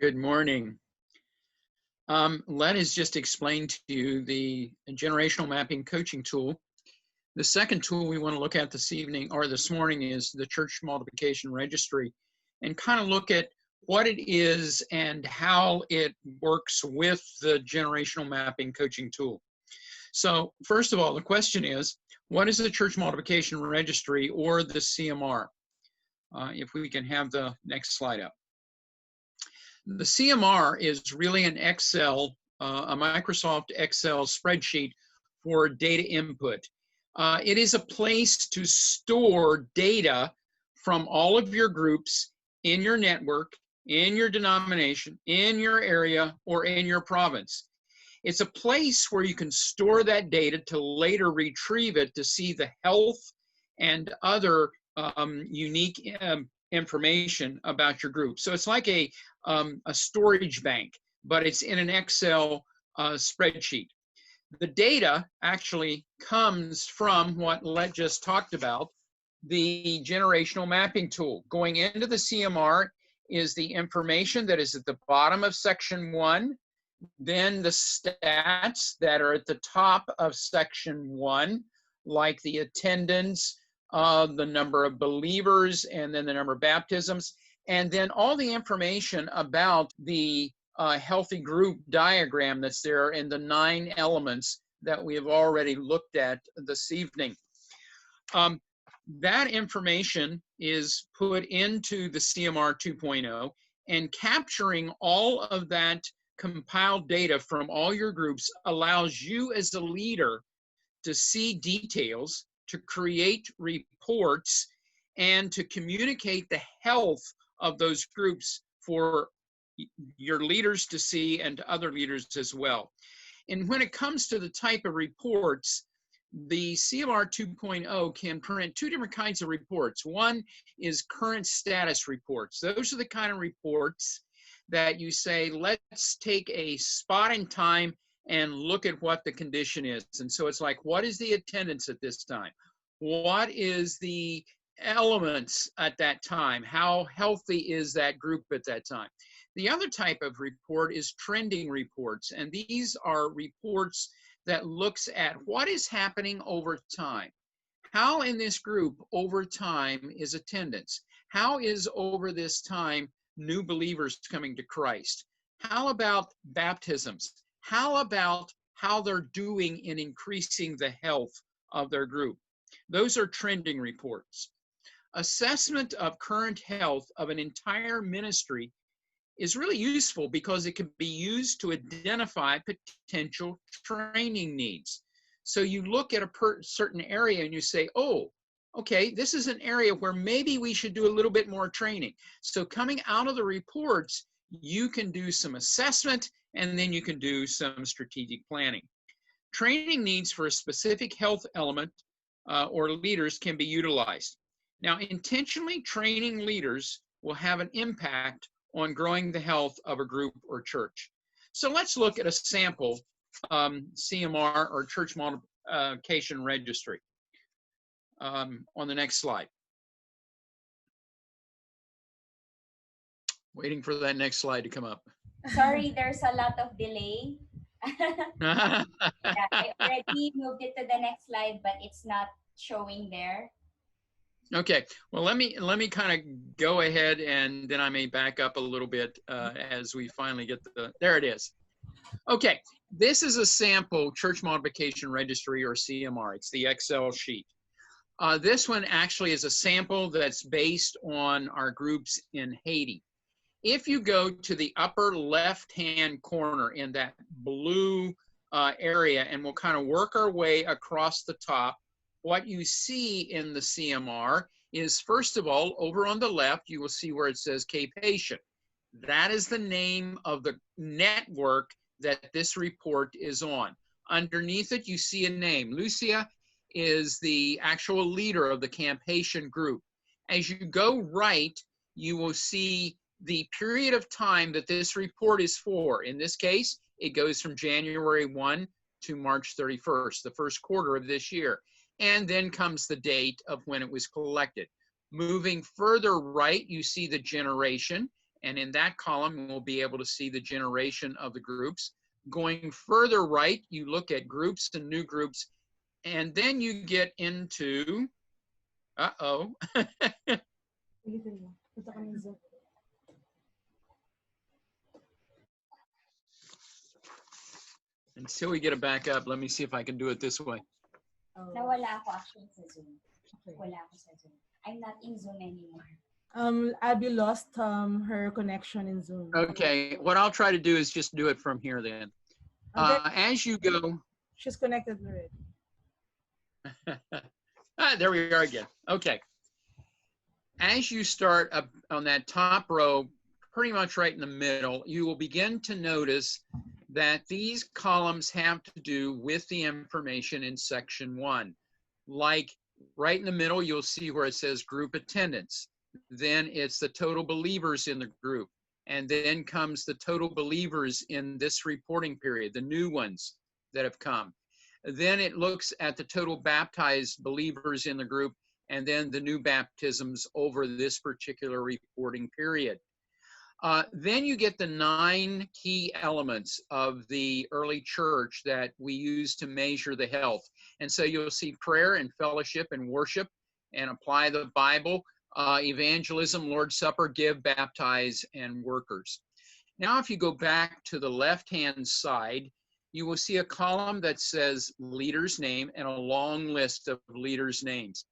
Good morning. Len has just explained to you the generational mapping coaching tool. The second tool we want to look at this evening or this morning is the church multiplication registry, and kind of look at what it is and how it works with the generational mapping coaching tool. So first of all, the question is, what is the church multiplication registry or the CMR? If we can have the next slide up. The CMR is really an Excel, a Microsoft Excel spreadsheet for data input. It is a place to store data from all of your groups in your network, in your denomination, in your area, or in your province. It's a place where you can store that data to later retrieve it to see the health and other unique information about your group. So it's like a storage bank, but it's in an Excel spreadsheet. The data actually comes from what Let just talked about, the generational mapping tool. Going into the CMR is the information that is at the bottom of section 1, then the stats that are at the top of section 1, like the attendance, the number of believers, and then the number of baptisms, and then all the information about the healthy group diagram that's there and the 9 elements that we have already looked at this evening. That information is put into the CMR 2.0, and capturing all of that compiled data from all your groups allows you as a leader to see details, to create reports, and to communicate the health of those groups for your leaders to see and to other leaders as well. And when it comes to the type of reports, the CMR 2.0 can print 2 different kinds of reports. One is current status reports. Those are the kind of reports that you say, let's take a spot in time and look at what the condition is. And so it's like, what is the attendance at this time? What is the elements at that time? How healthy is that group at that time? The other type of report is trending reports. And these are reports that looks at what is happening over time. How in this group over time is attendance? How is over this time new believers coming to Christ? How about baptisms? How about how they're doing in increasing the health of their group? Those are trending reports. Assessment of current health of an entire ministry is really useful because it can be used to identify potential training needs. So you look at a certain area and you say, oh, okay, this is an area where maybe we should do a little bit more training. So coming out of the reports, you can do some assessment and then you can do some strategic planning. Training needs for a specific health element or leaders can be utilized. Now, intentionally training leaders will have an impact on growing the health of a group or church. So let's look at a sample CMR or church multiplication registry on the next slide. Waiting for that next slide to come up. Sorry, there's a lot of delay. Yeah, I already moved it to the next slide, but it's not showing there. Okay, well, let me kind of go ahead and then I may back up a little bit as we finally get there it is. Okay, this is a sample church multiplication registry or CMR. It's the Excel sheet. This one actually is a sample that's based on our groups in Haiti. If you go to the upper left-hand corner in that blue area, and we'll kind of work our way across the top, what you see in the CMR is, first of all, over on the left, you will see where it says K-Patient. That is the name of the network that this report is on. Underneath it, you see a name. Lucia is the actual leader of the Campation group. As you go right, you will see the period of time that this report is for. In this case, it goes from January 1 to March 31st, the first quarter of this year. And then comes the date of when it was collected. Moving further right, you see the generation. And in that column, we'll be able to see the generation of the groups. Going further right, you look at groups and new groups, and then you get into, uh-oh. Until we get it back up, let me see if I can do it this way. Nawala ako actually sa Zoom. Wala ako sa Zoom. I'm not in Zoom anymore. Abby lost her connection in Zoom. Okay, what I'll try to do is just do it from here then. As you go. She's connected already. There we are again. Okay. As you start up on that top row, pretty much right in the middle, you will begin to notice that these columns have to do with the information in section 1. Like right in the middle, you'll see where it says group attendance. Then it's the total believers in the group. And then comes the total believers in this reporting period, the new ones that have come. Then it looks at the total baptized believers in the group, and then the new baptisms over this particular reporting period. Then you get the 9 key elements of the early church that we use to measure the health. And so you'll see prayer and fellowship and worship and apply the Bible, evangelism, Lord's Supper, give, baptize, and workers. Now, if you go back to the left-hand side, you will see a column that says leader's name and a long list of leaders' names.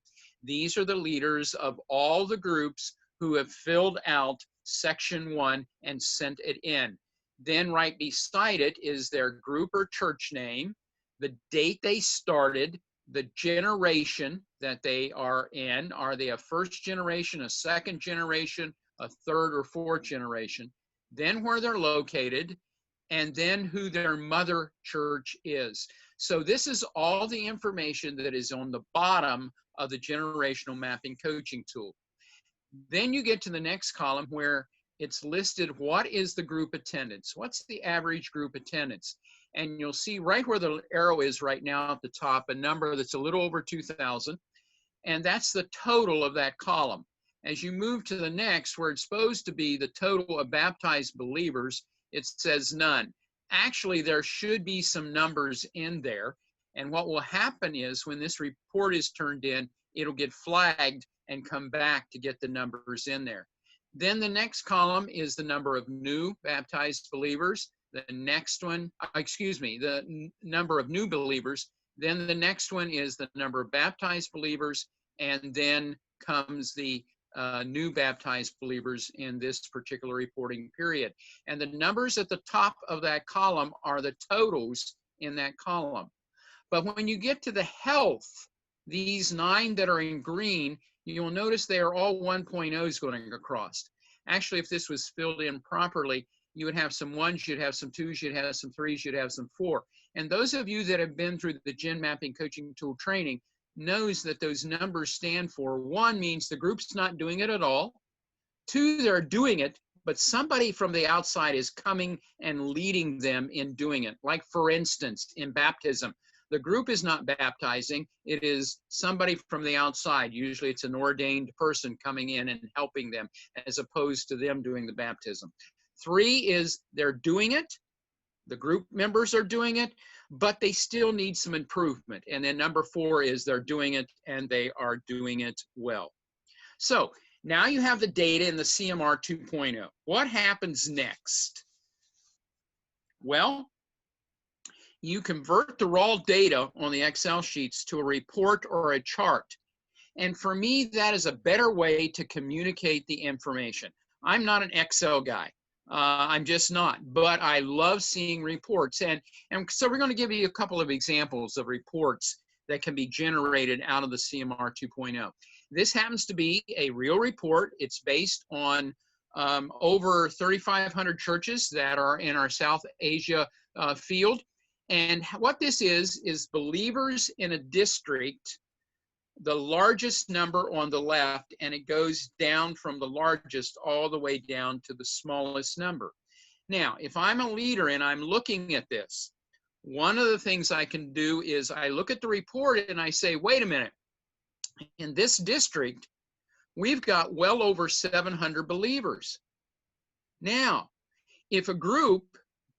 These are the leaders of all the groups who have filled out section 1 and sent it in. Then right beside it is their group or church name, the date they started, the generation that they are in. Are they a first generation, a second generation, a third or fourth generation? Then where they're located, and then who their mother church is. So this is all the information that is on the bottom of the generational mapping coaching tool. Then you get to the next column where it's listed what is the group attendance, what's the average group attendance. And you'll see right where the arrow is right now at the top, a number that's a little over 2,000, and that's the total of that column. As you move to the next, where it's supposed to be the total of baptized believers, it says none. Actually, there should be some numbers in there, and what will happen is when this report is turned in, it'll get flagged and come back to get the numbers in there. Then the next column is the number of new baptized believers. The next one, the number of new believers. Then the next one is the number of baptized believers, and then comes the new baptized believers in this particular reporting period. And the numbers at the top of that column are the totals in that column. But when you get to the health, these 9 that are in green, you'll notice they are all 1.0s going across. Actually, if this was filled in properly, you would have some 1s, you'd have some 2s, you'd have some 3s, you'd have some 4. And those of you that have been through the Gen Mapping Coaching Tool training knows that those numbers stand for 1 means the group's not doing it at all. 2, they're doing it, but somebody from the outside is coming and leading them in doing it. Like for instance, in baptism, the group is not baptizing, it is somebody from the outside. Usually it's an ordained person coming in and helping them as opposed to them doing the baptism. 3 is they're doing it, the group members are doing it, but they still need some improvement. And then number 4 is they're doing it and they are doing it well. So now you have the data in the CMR 2.0. What happens next? Well, you convert the raw data on the Excel sheets to a report or a chart. And for me, that is a better way to communicate the information. I'm not an Excel guy. I'm just not, but I love seeing reports. And so we're going to give you a couple of examples of reports that can be generated out of the CMR 2.0. This happens to be a real report. It's based on over 3,500 churches that are in our South Asia field. And what this is believers in a district, the largest number on the left, and it goes down from the largest all the way down to the smallest number. Now, if I'm a leader and I'm looking at this, one of the things I can do is I look at the report and I say, wait a minute, in this district, we've got well over 700 believers. Now, if a group,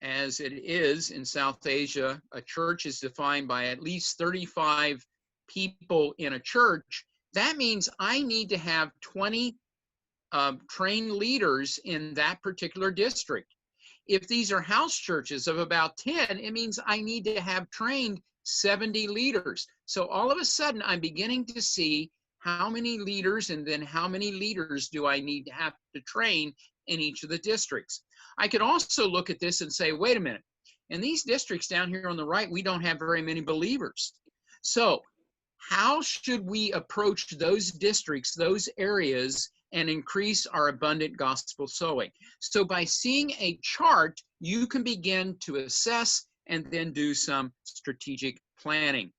as it is in South Asia, a church is defined by at least 35 people in a church, that means I need to have 20 trained leaders in that particular district. If these are house churches of about 10, it means I need to have trained 70 leaders. So all of a sudden, I'm beginning to see how many leaders and then how many leaders do I need to have to train in each of the districts. I could also look at this and say, wait a minute, in these districts down here on the right, we don't have very many believers. So how should we approach those districts, those areas, and increase our abundant gospel sowing? So by seeing a chart, you can begin to assess and then do some strategic planning.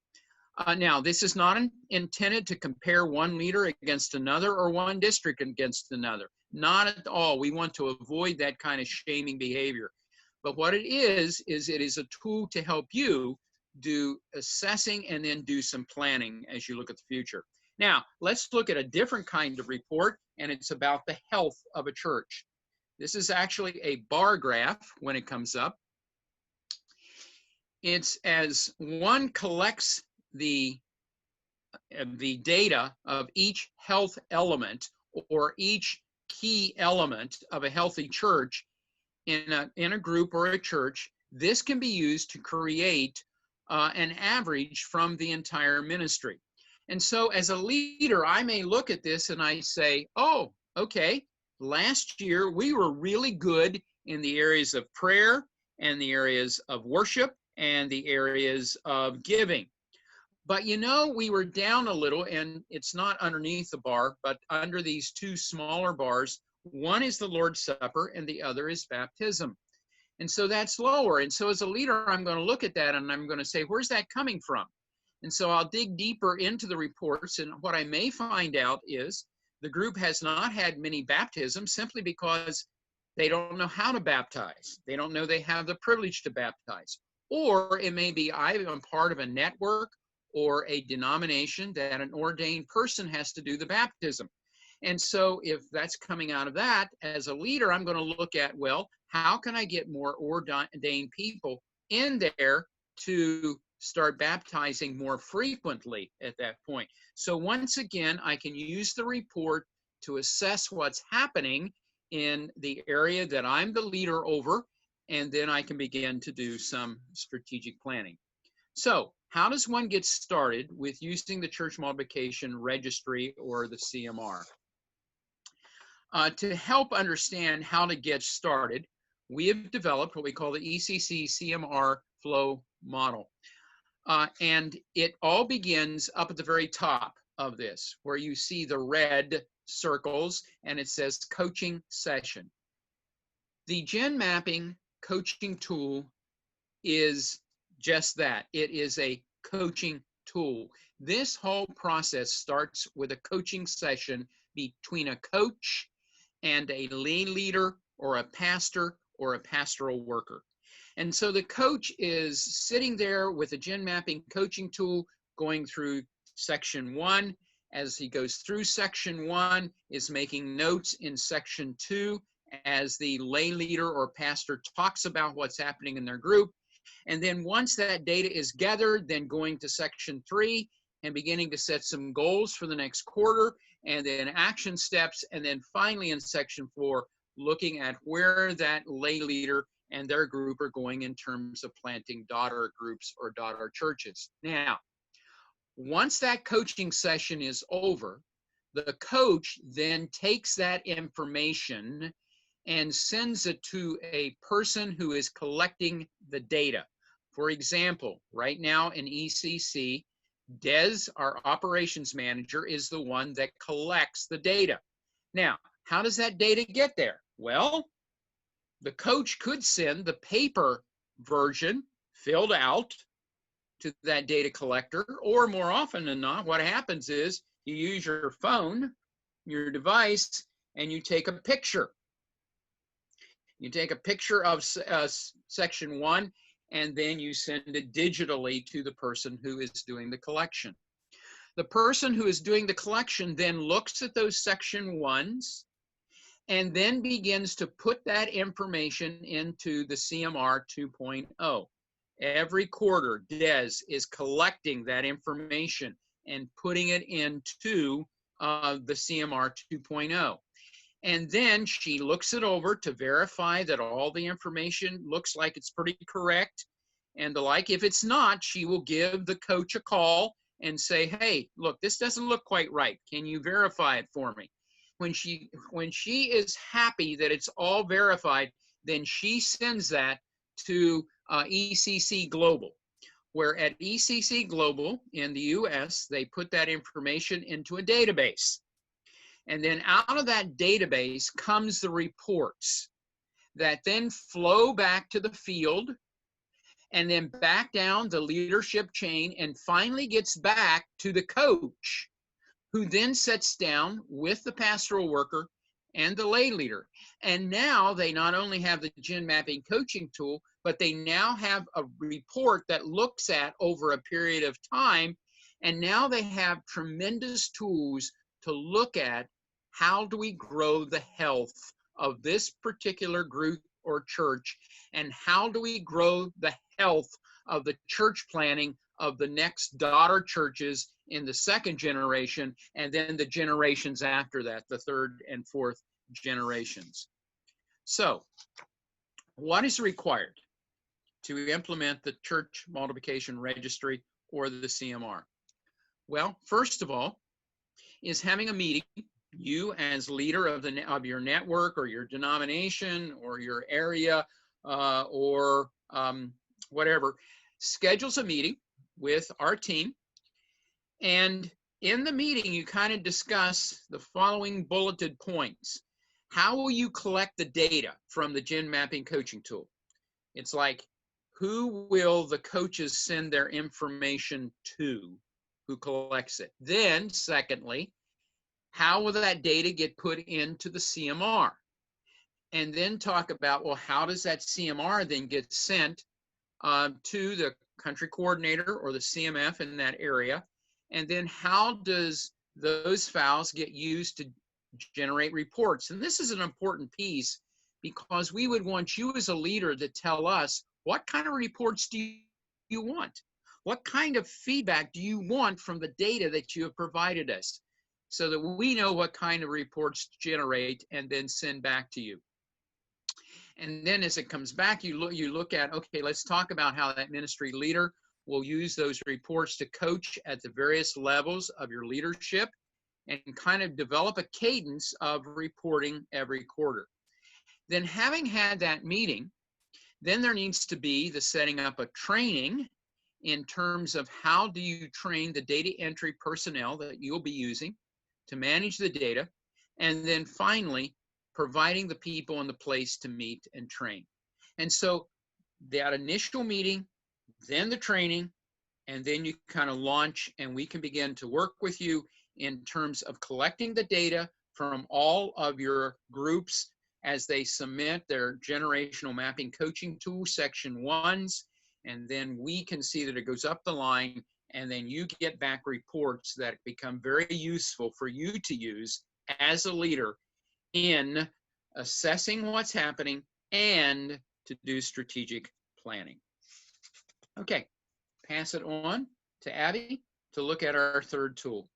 Now, this is not intended to compare one leader against another or one district against another. Not at all. We want to avoid that kind of shaming behavior. But what it is it is a tool to help you do assessing and then do some planning as you look at the future. Now, let's look at a different kind of report, and it's about the health of a church. This is actually a bar graph when it comes up. It's as one collects the data of each health element or each key element of a healthy church in a group or a church, this can be used to create an average from the entire ministry. And so as a leader, I may look at this and I say, oh, okay, last year we were really good in the areas of prayer and the areas of worship and the areas of giving. But you know, we were down a little, and it's not underneath the bar, but under these two smaller bars. One is the Lord's Supper and the other is baptism. And so that's lower. And so as a leader, I'm going to look at that and I'm going to say, where's that coming from? And so I'll dig deeper into the reports, and what I may find out is the group has not had many baptisms simply because they don't know how to baptize. They don't know they have the privilege to baptize. Or it may be I'm part of a network or a denomination that an ordained person has to do the baptism. And so if that's coming out of that, as a leader, I'm going to look at, well, how can I get more ordained people in there to start baptizing more frequently at that point? So once again, I can use the report to assess what's happening in the area that I'm the leader over, and then I can begin to do some strategic planning. So how does one get started with using the Church Multiplication Registry or the CMR? To help understand how to get started, we have developed what we call the ECC CMR flow model. And it all begins up at the very top of this, where you see the red circles and it says coaching session. The Gen Mapping coaching tool is just that. It is a coaching tool. This whole process starts with a coaching session between a coach and a lay leader or a pastor or a pastoral worker. And so the coach is sitting there with a Gen Mapping coaching tool going through section 1. As he goes through section 1, is making notes in section 2 as the lay leader or pastor talks about what's happening in their group. And then once that data is gathered, then going to section 3 and beginning to set some goals for the next quarter, and then action steps, and then finally in section 4, looking at where that lay leader and their group are going in terms of planting daughter groups or daughter churches. Now, once that coaching session is over, the coach then takes that information and sends it to a person who is collecting the data. For example, right now in ECC, Des, our operations manager, is the one that collects the data. Now, how does that data get there? Well, the coach could send the paper version filled out to that data collector, or more often than not, what happens is you use your phone, your device, and you take a picture. You take a picture of section 1, and then you send it digitally to the person who is doing the collection. The person who is doing the collection then looks at those section 1s, and then begins to put that information into the CMR 2.0. Every quarter, Des is collecting that information and putting it into the CMR 2.0. And then she looks it over to verify that all the information looks like it's pretty correct and the like. If it's not, she will give the coach a call and say, hey, look, this doesn't look quite right. Can you verify it for me? When she is happy that it's all verified, then she sends that to ECC Global, where at ECC Global in the US, they put that information into a database. And then out of that database comes the reports that then flow back to the field and then back down the leadership chain and finally gets back to the coach, who then sits down with the pastoral worker and the lay leader. And now they not only have the Gen Mapping coaching tool, but they now have a report that looks at over a period of time. And now they have tremendous tools to look at how do we grow the health of this particular group or church, and how do we grow the health of the church planning of the next daughter churches in the second generation, and then the generations after that, the third and fourth generations. So, what is required to implement the church multiplication registry or the CMR? Well, first of all, is having a meeting. You as leader of your network or your denomination or your area or whatever, schedules a meeting with our team. And in the meeting, you kind of discuss the following bulleted points. How will you collect the data from the Gen Mapping coaching tool? It's like, who will the coaches send their information to? Who collects it? Then, secondly, how will that data get put into the CMR? And then talk about, well, how does that CMR then get sent to the country coordinator or the CMF in that area? And then how does those files get used to generate reports? And this is an important piece, because we would want you as a leader to tell us, what kind of reports do you want? What kind of feedback do you want from the data that you have provided us, so that we know what kind of reports to generate and then send back to you. And then as it comes back, you look at, okay, let's talk about how that ministry leader will use those reports to coach at the various levels of your leadership and kind of develop a cadence of reporting every quarter. Then having had that meeting, then there needs to be the setting up a training in terms of how do you train the data entry personnel that you'll be using to manage the data, and then finally providing the people and the place to meet and train. And so that initial meeting, then the training, and then you kind of launch, and we can begin to work with you in terms of collecting the data from all of your groups as they submit their generational mapping coaching tool section 1s, and then we can see that it goes up the line, and then you get back reports that become very useful for you to use as a leader in assessing what's happening and to do strategic planning. Okay, pass it on to Abby to look at our third tool.